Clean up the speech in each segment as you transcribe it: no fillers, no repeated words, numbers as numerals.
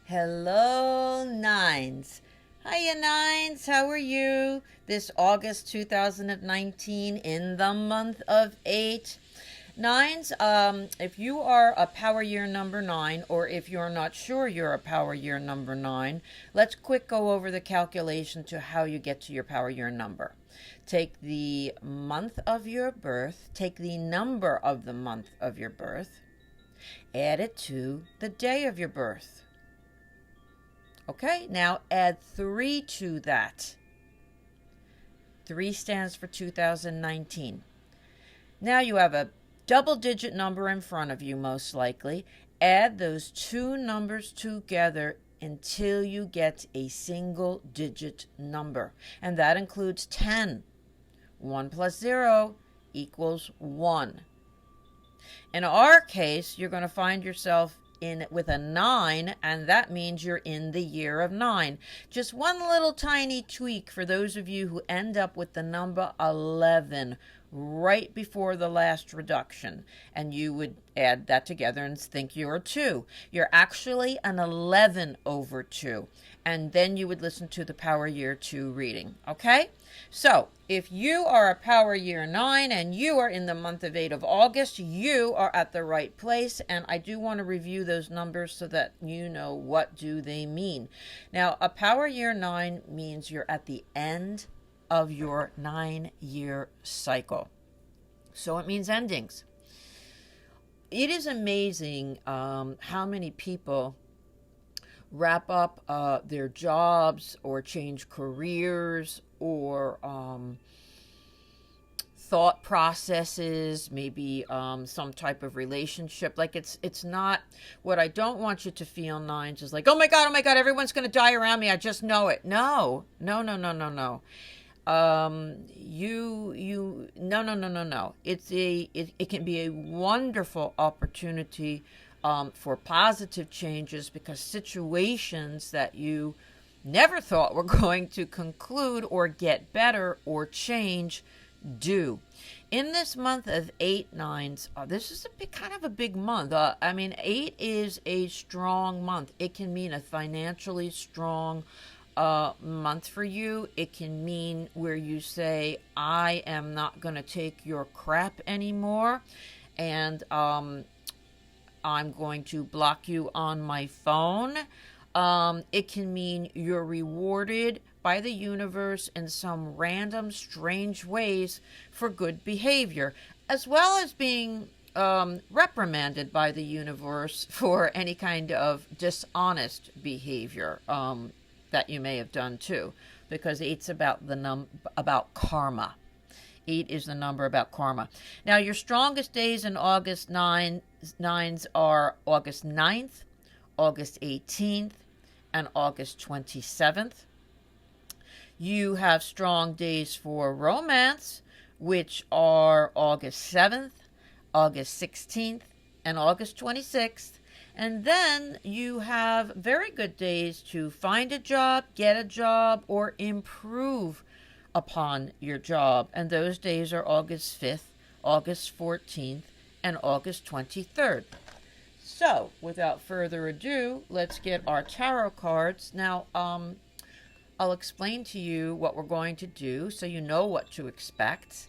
Hello, nines. Hiya, nines. How are you? This August 2019 in the month of 8. Nines, if you are a power year number 9, or if you're not sure you're a power year number 9, let's quick go over the calculation to how you get to your power year number. Take the month of your birth, take the number of the month of your birth, add it to the day of your birth. Okay, now add 3 to that. 3 stands for 2019. Now you have a double-digit number in front of you, most likely. Add those two numbers together until you get a single-digit number. And that includes 10. 1 plus 0 equals 1. In our case, you're going to find yourself with a 9, and that means you're in the year of 9. Just one little tiny tweak for those of you who end up with the number 11 right before the last reduction, and you would add that together and think you're a 2. You're actually an 11 over 2, and then you would listen to the power year 2 reading. Okay, so if you are a power year 9 and you are in the month of 8 of August, you are at the right place. And I do want to review those numbers so that you know what do they mean. Now, a power year 9 means you're at the end of your 9-year cycle. So it means endings. It is amazing how many people wrap up their jobs or change careers or thought processes, maybe some type of relationship. Like it's not what I don't want you to feel, nines, is like, oh my God, everyone's going to die around me. I just know it. No. No. No. It can be a wonderful opportunity for positive changes, because situations that you never thought were going to conclude or get better or change do. In this month of 8 nines, this is kind of a big month. 8 is a strong month. It can mean a financially strong month for you. It can mean where you say, I am not going to take your crap anymore, and I'm going to block you on my phone. It can mean you're rewarded by the universe in some random, strange ways for good behavior, as well as being reprimanded by the universe for any kind of dishonest behavior that you may have done too, because it's about about karma. 8 is the number about karma. Now, your strongest days in August 9s are August 9th, August 18th, and August 27th. You have strong days for romance, which are August 7th, August 16th, and August 26th. And then you have very good days to find a job, get a job, or improve upon your job. And those days are August 5th, August 14th, and August 23rd. So, without further ado, let's get our tarot cards. Now, I'll explain to you what we're going to do so you know what to expect,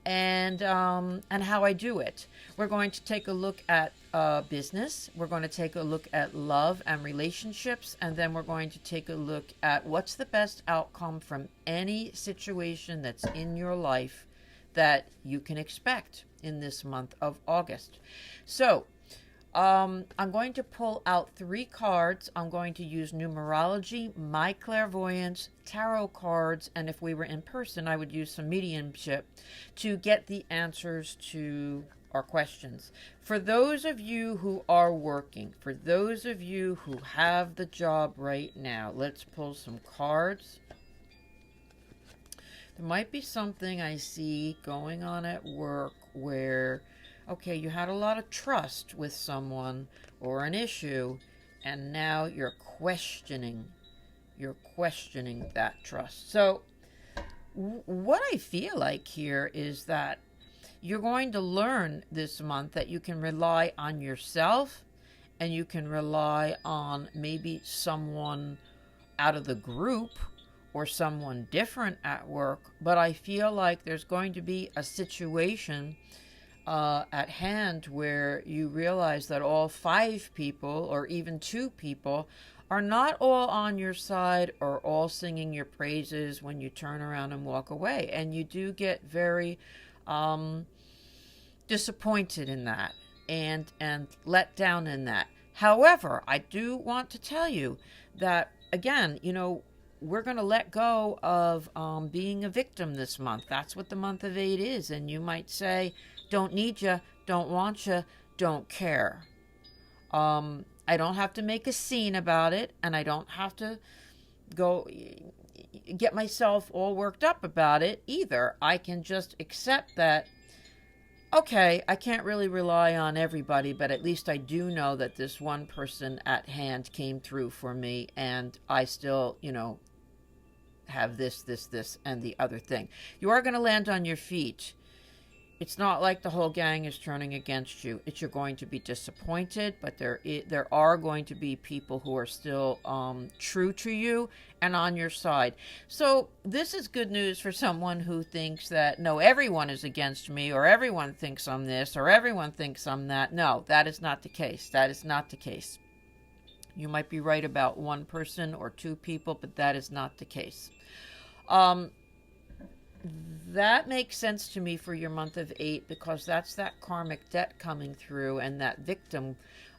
and how I do it. We're going to take a look at business. We're going to take a look at love and relationships, and then we're going to take a look at what's the best outcome from any situation that's in your life that you can expect in this month of August. So, I'm going to pull out 3 cards. I'm going to use numerology, my clairvoyance, tarot cards, and if we were in person, I would use some mediumship to get the answers to our questions. For those of you who are working, for those of you who have the job right now, let's pull some cards. There might be something I see going on at work where, okay, you had a lot of trust with someone or an issue, and now you're questioning that trust. So what I feel like here is that you're going to learn this month that you can rely on yourself and you can rely on maybe someone out of the group or someone different at work. But I feel like there's going to be a situation at hand where you realize that all 5 people or even 2 people are not all on your side or all singing your praises when you turn around and walk away. And you do get very disappointed in that and let down in that. However, I do want to tell you that, again, we're going to let go of being a victim this month. That's what the month of 8 is. And you might say, don't need you, don't want you, don't care. I don't have to make a scene about it, and I don't have to go get myself all worked up about it either. I can just accept that, okay, I can't really rely on everybody, but at least I do know that this one person at hand came through for me, and I still, have this, and the other thing. You are going to land on your feet. It's not like the whole gang is turning against you. You're going to be disappointed, but there are going to be people who are still true to you and on your side. So this is good news for someone who thinks that, no, everyone is against me, or everyone thinks I'm this, or everyone thinks I'm that. No, that is not the case. That is not the case. You might be right about 1 person or 2 people, but that is not the case. That makes sense to me for your month of 8, because that's that karmic debt coming through and that victim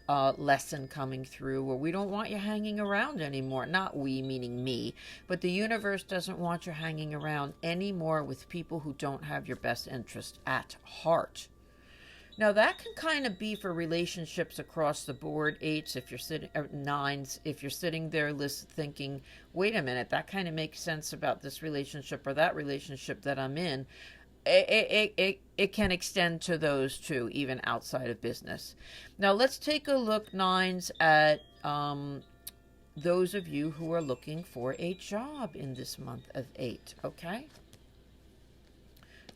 lesson coming through, where we don't want you hanging around anymore. Not we, meaning me, but the universe doesn't want you hanging around anymore with people who don't have your best interest at heart. Now that can kind of be for relationships across the board, 8s if you're sitting, or 9s if you're sitting there thinking, wait a minute, that kind of makes sense about this relationship or that relationship that I'm in. It can extend to those too, even outside of business. Now let's take a look, 9s, at those of you who are looking for a job in this month of 8, okay?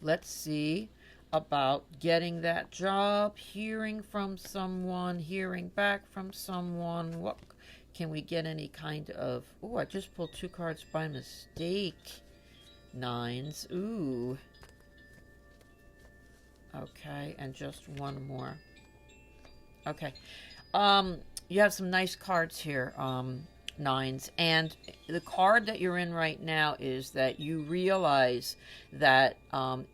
Let's see about getting that job, hearing from someone, hearing back from someone. What can we get? Any kind of, oh, I just pulled 2 cards by mistake. 9s. Ooh. Okay, and just 1 more. Okay. You have some nice cards here, 9s, and the card that you're in right now is that you realize that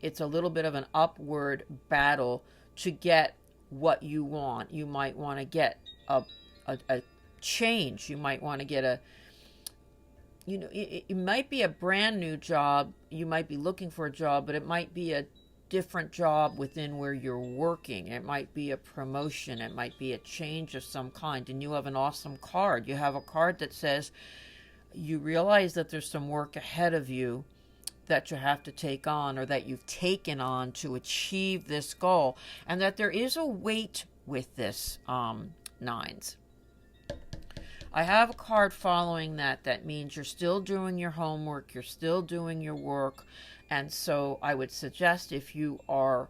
it's a little bit of an upward battle to get what you want. You might want to get a change. You might want to get it might be a brand new job. You might be looking for a job, but it might be a different job within where you're working. It might be a promotion. It might be a change of some kind. And you have an awesome card. You have a card that says you realize that there's some work ahead of you that you have to take on, or that you've taken on to achieve this goal, and that there is a weight with this, 9s. I have a card following that means you're still doing your homework, you're still doing your work. And so I would suggest, if you are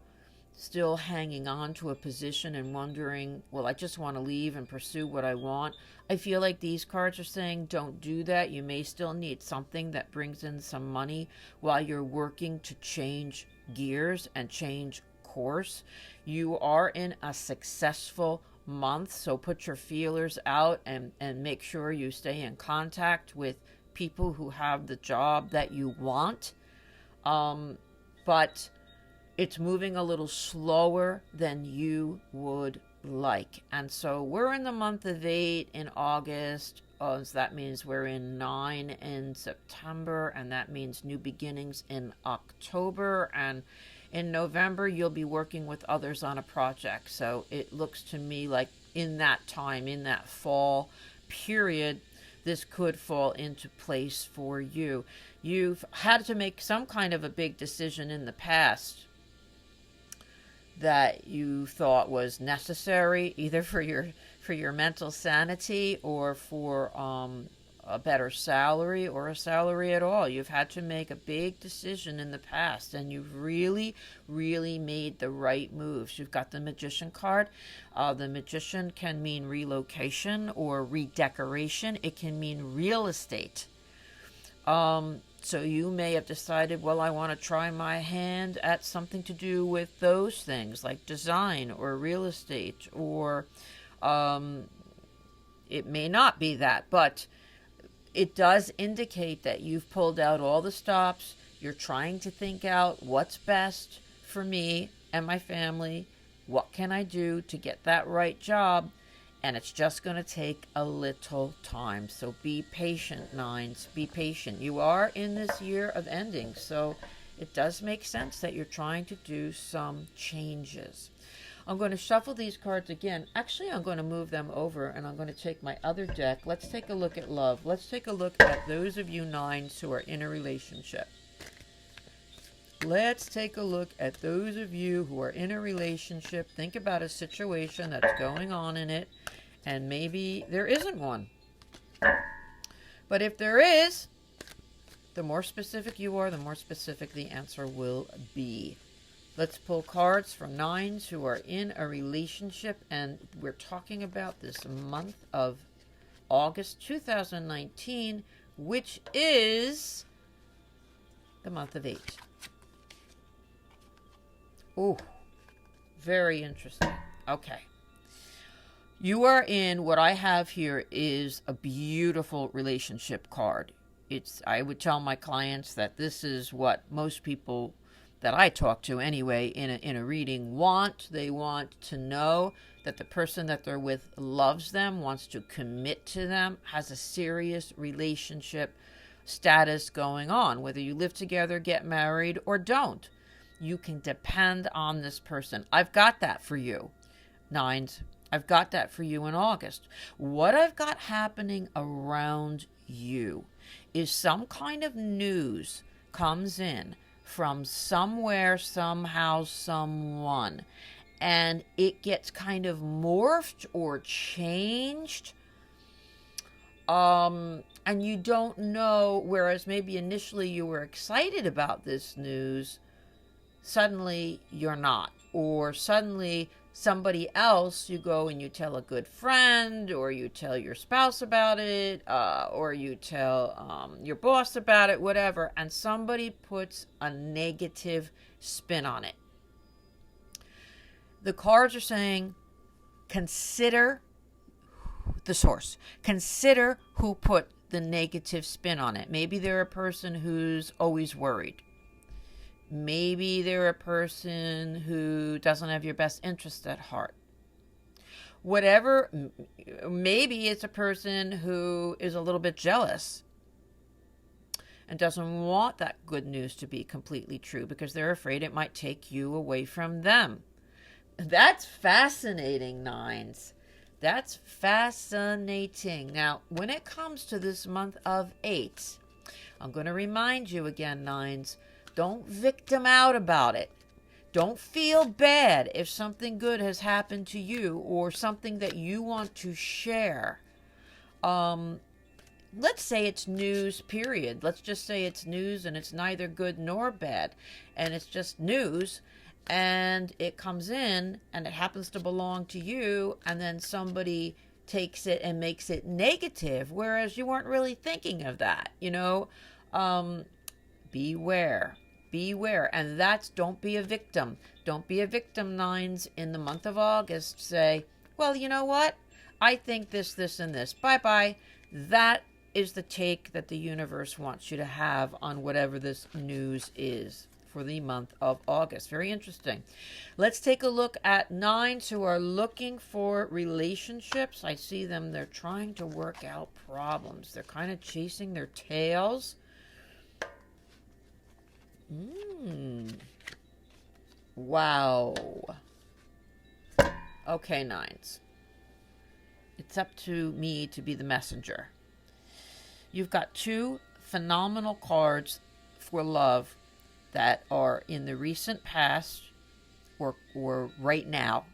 still hanging on to a position and wondering, well, I just want to leave and pursue what I want, I feel like these cards are saying don't do that. You may still need something that brings in some money while you're working to change gears and change course. You are in a successful month, so put your feelers out and make sure you stay in contact with people who have the job that you want. But it's moving a little slower than you would like. And so we're in the month of 8 in August. So that means we're in 9 in September, and that means new beginnings in October. And in November, you'll be working with others on a project. So it looks to me like in that time, in that fall period, this could fall into place for you. You've had to make some kind of a big decision in the past that you thought was necessary, either for your mental sanity or for a better salary or a salary at all. You've had to make a big decision in the past, and you've really, really made the right moves. You've got the Magician card. The Magician can mean relocation or redecoration. It can mean real estate. So you may have decided, well, I want to try my hand at something to do with those things, like design or real estate, or it may not be that, but it does indicate that you've pulled out all the stops. You're trying to think out what's best for me and my family. What can I do to get that right job? And it's just going to take a little time. So be patient, nines. Be patient. You are in this year of ending, so it does make sense that you're trying to do some changes. I'm going to shuffle these cards again. Actually, I'm going to move them over, and I'm going to take my other deck. Let's take a look at love. Let's take a look at those of you nines who are in a relationship. Let's take a look at those of you who are in a relationship. Think about a situation that's going on in it, and maybe there isn't one. But if there is, the more specific you are, the more specific the answer will be. Let's pull cards from nines who are in a relationship, and we're talking about this month of August 2019, which is the month of 8. Ooh, very interesting. Okay. You are in what I have here is a beautiful relationship card. I would tell my clients that this is what most people that I talk to anyway in a reading want. They want to know that the person that they're with loves them, wants to commit to them, has a serious relationship status going on. Whether you live together, get married, or don't, you can depend on this person. I've got that for you, nines. I've got that for you in August. What I've got happening around you is some kind of news comes in from somewhere, somehow, someone, and it gets kind of morphed or changed, and you don't know, whereas maybe initially you were excited about this news, suddenly you're not, or suddenly somebody else, you go and you tell a good friend, or you tell your spouse about it, or you tell your boss about it, whatever, and somebody puts a negative spin on it. The cards are saying, consider the source. Consider who put the negative spin on it. Maybe they're a person who's always worried. Maybe they're a person who doesn't have your best interest at heart. Whatever, maybe it's a person who is a little bit jealous and doesn't want that good news to be completely true because they're afraid it might take you away from them. That's fascinating, nines. That's fascinating. Now, when it comes to this month of 8, I'm going to remind you again, nines, don't victim out about it. Don't feel bad if something good has happened to you or something that you want to share. Let's say it's news, period. Let's just say it's news and it's neither good nor bad. And it's just news and it comes in and it happens to belong to you, and then somebody takes it and makes it negative, whereas you weren't really thinking of that, Beware. And don't be a victim. Don't be a victim, nines. In the month of August, say, well, you know what? I think this, and this. Bye-bye. That is the take that the universe wants you to have on whatever this news is for the month of August. Very interesting. Let's take a look at nines who are looking for relationships. I see them. They're trying to work out problems. They're kind of chasing their tails. Wow. Okay, nines. It's up to me to be the messenger. You've got 2 phenomenal cards for love that are in the recent past or right now.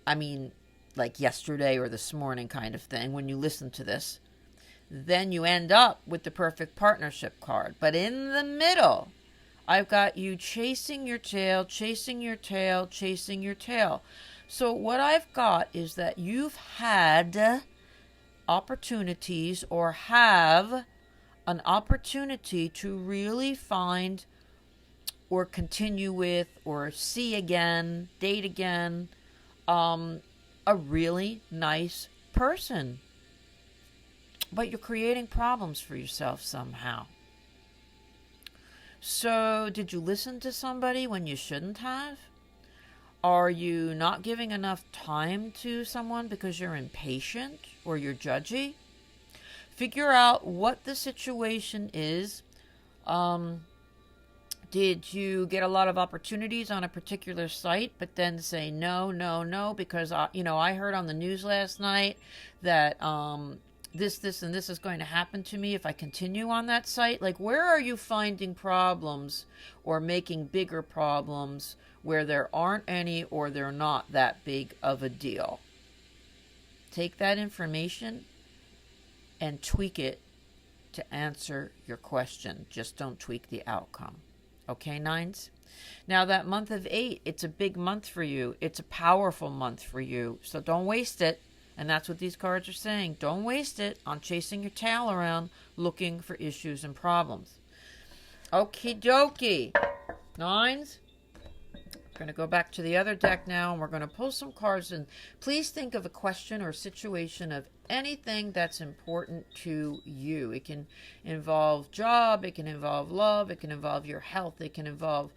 I mean, like yesterday or this morning kind of thing when you listen to this. then you end up with the perfect partnership card. But in the middle, I've got you chasing your tail, chasing your tail, chasing your tail. So what I've got is that you've had opportunities or have an opportunity to really find or continue with or see again, date again, a really nice person. But you're creating problems for yourself somehow. So, did you listen to somebody when you shouldn't have? Are you not giving enough time to someone because you're impatient or you're judgy? Figure out what the situation is. Did you get a lot of opportunities on a particular site, but then say no, no, no, because I heard on the news last night that this, and this is going to happen to me if I continue on that site? Like, where are you finding problems or making bigger problems where there aren't any or they're not that big of a deal? Take that information and tweak it to answer your question. Just don't tweak the outcome. Okay, nines? Now, that month of 8, it's a big month for you. It's a powerful month for you. So don't waste it. And that's what these cards are saying. Don't waste it on chasing your tail around looking for issues and problems. Okie dokie. Nines? We're going to go back to the other deck now, and we're going to pull some cards. And please think of a question or situation of anything that's important to you. It can involve job, it can involve love, it can involve your health, it can involve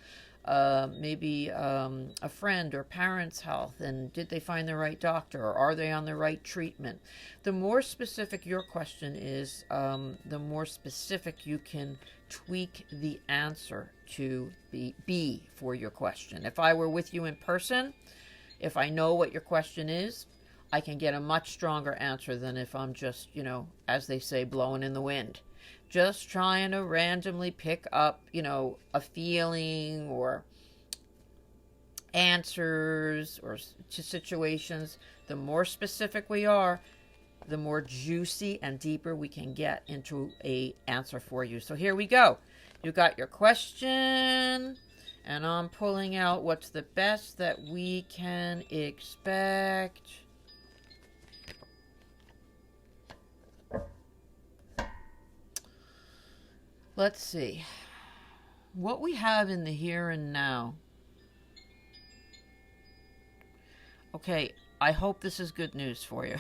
maybe a friend or parent's health, and did they find the right doctor, or are they on the right treatment? The more specific your question is, the more specific you can tweak the answer to be for your question. If I were with you in person, if I know what your question is, I can get a much stronger answer than if I'm just, as they say, blowing in the wind. Just trying to randomly pick up, a feeling or answers or to situations. The more specific we are, the more juicy and deeper we can get into a answer for you. So here we go. You got your question, and I'm pulling out what's the best that we can expect. Let's see what we have in the here and now. Okay, I hope this is good news for you.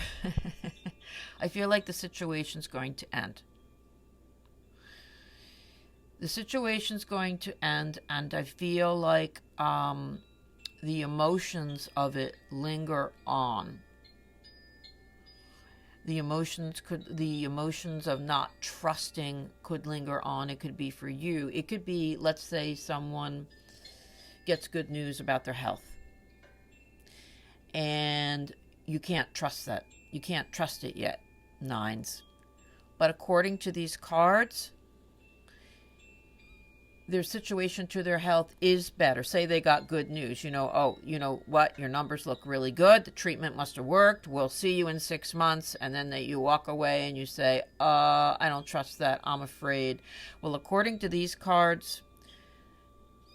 I feel like the situation's going to end. The situation's going to end, and I feel like the emotions of it linger on. The emotions of not trusting could linger on. It could be for you. It could be, let's say someone gets good news about their health, and you can't trust that. You can't trust it yet, nines. But according to these cards, their situation to their health is better. Say they got good news. You know what? Your numbers look really good. The treatment must have worked. We'll see you in 6 months. And then you walk away and you say, I don't trust that. I'm afraid. Well, according to these cards,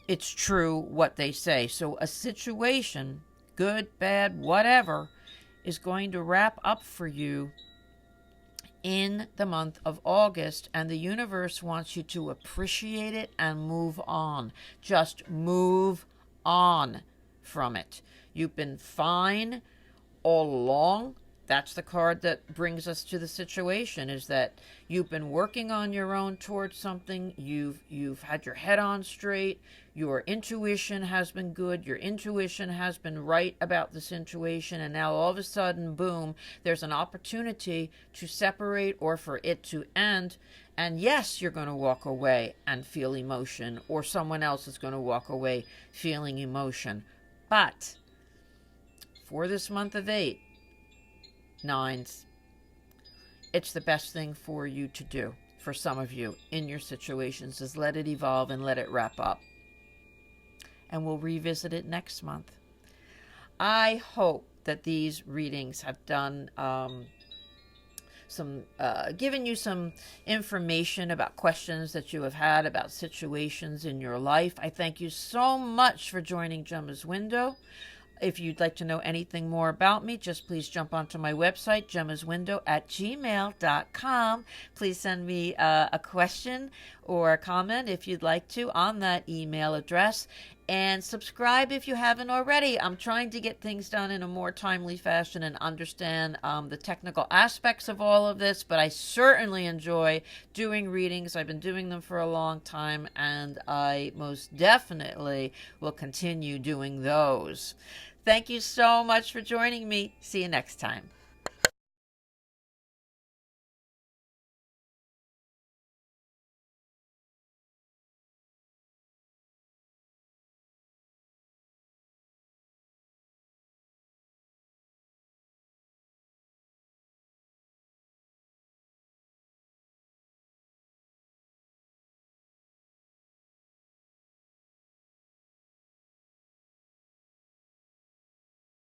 it's true what they say. So a situation, good, bad, whatever, is going to wrap up for you in the month of August, and the universe wants you to appreciate it and move on. Just move on from it. You've been fine all along. That's the card that brings us to the situation, is that you've been working on your own towards something. You've had your head on straight. Your intuition has been good. Your intuition has been right about the situation. And now all of a sudden, boom, there's an opportunity to separate or for it to end. And yes, you're going to walk away and feel emotion, or someone else is going to walk away feeling emotion. But for this month of 8, nines, it's the best thing for you to do, for some of you in your situations, is let it evolve and let it wrap up. And we'll revisit it next month. I hope that these readings have done giving you some information about questions that you have had about situations in your life. I thank you so much for joining Gemma's Window. If you'd like to know anything more about me, just please jump onto my website, gemmaswindow@gmail.com. Please send me a question or a comment if you'd like to on that email address. And subscribe if you haven't already. I'm trying to get things done in a more timely fashion and understand the technical aspects of all of this, but I certainly enjoy doing readings. I've been doing them for a long time, and I most definitely will continue doing those. Thank you so much for joining me. See you next time.